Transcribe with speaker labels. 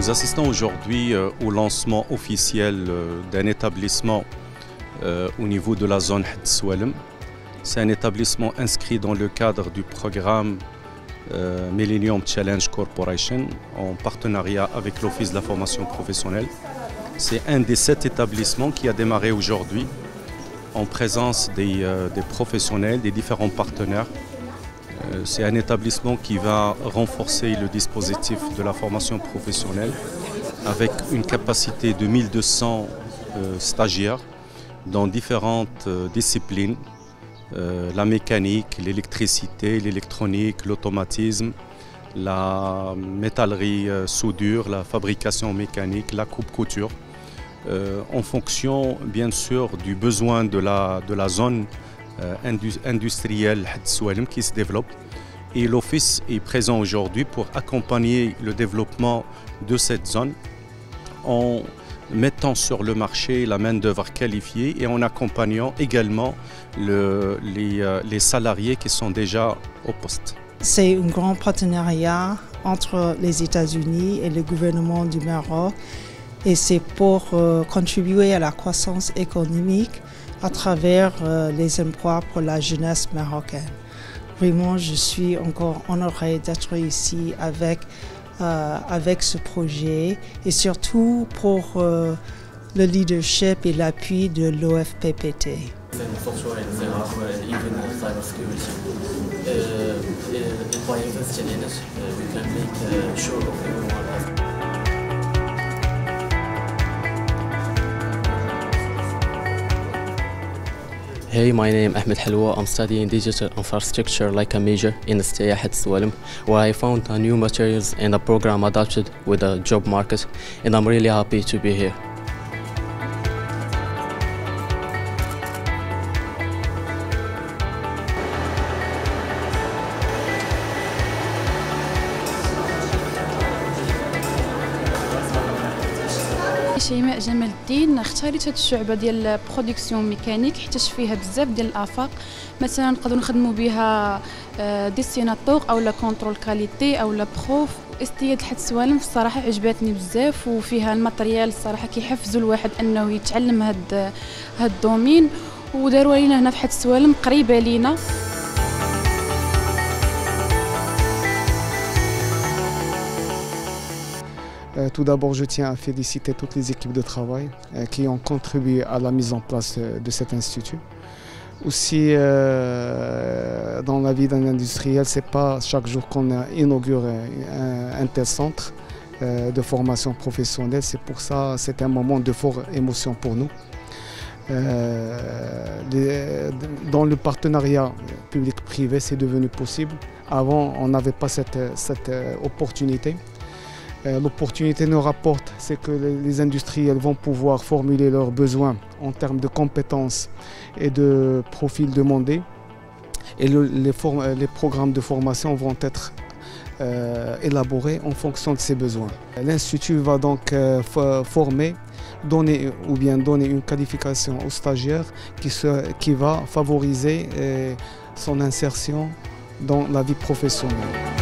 Speaker 1: Nous assistons aujourd'hui au lancement officiel d'un établissement au niveau de la zone Had Soualem. C'est un établissement inscrit dans le cadre du programme Millennium Challenge Corporation en partenariat avec l'Office de la formation professionnelle. C'est un des 7 établissements qui a démarré aujourd'hui en présence des professionnels, des différents partenaires. C'est un établissement qui va renforcer le dispositif de la formation professionnelle avec une capacité de 1200 stagiaires dans différentes disciplines, la mécanique, l'électricité, l'électronique, l'automatisme, la métallerie soudure, la fabrication mécanique, la coupe-couture, en fonction bien sûr du besoin de la zone industrielle Had Soualem qui se développe. Et l'Office est présent aujourd'hui pour accompagner le développement de cette zone en mettant sur le marché la main-d'œuvre qualifiée et en accompagnant également les salariés qui sont déjà au poste.
Speaker 2: C'est un grand partenariat entre les États-Unis et le gouvernement du Maroc et c'est pour contribuer à la croissance économique à travers les emplois pour la jeunesse marocaine. Vraiment, je suis encore honorée d'être ici avec ce projet et surtout pour le leadership et l'appui de l'OFPPT.
Speaker 3: Hey, my name is Ahmed Halwa. I'm studying digital infrastructure like a major in STIA Had Soualem, where I found new materials and a program adapted with the job market, and I'm really happy to be here.
Speaker 4: شيماء جمال الدين. اختاريت هاد الشعبه ديال البرودكسيون ميكانيك حيت فيها بزاف ديال الافاق، مثلا نقدروا نخدموا بها ديسيناتور او لا كونترول كاليتي او لا بروف. استياد Had Soualem الصراحه عجبتني بزاف وفيها الماتريال الصراحه كيحفزوا الواحد انه يتعلم هاد الدومين، وداروا لينا هنا في Had Soualem قريبه لينا.
Speaker 5: Tout d'abord, je tiens à féliciter toutes les équipes de travail qui ont contribué à la mise en place de cet institut. Aussi, dans la vie d'un industriel, ce n'est pas chaque jour qu'on inaugure un tel centre de formation professionnelle. C'est pour ça que c'est un moment de forte émotion pour nous. Dans le partenariat public-privé, c'est devenu possible. Avant, on n'avait pas cette opportunité. L'opportunité nous rapporte, c'est que les industriels vont pouvoir formuler leurs besoins en termes de compétences et de profils demandés. Et les programmes de formation vont être élaborés en fonction de ces besoins. L'Institut va donc donner une qualification aux stagiaires qui va favoriser son insertion dans la vie professionnelle.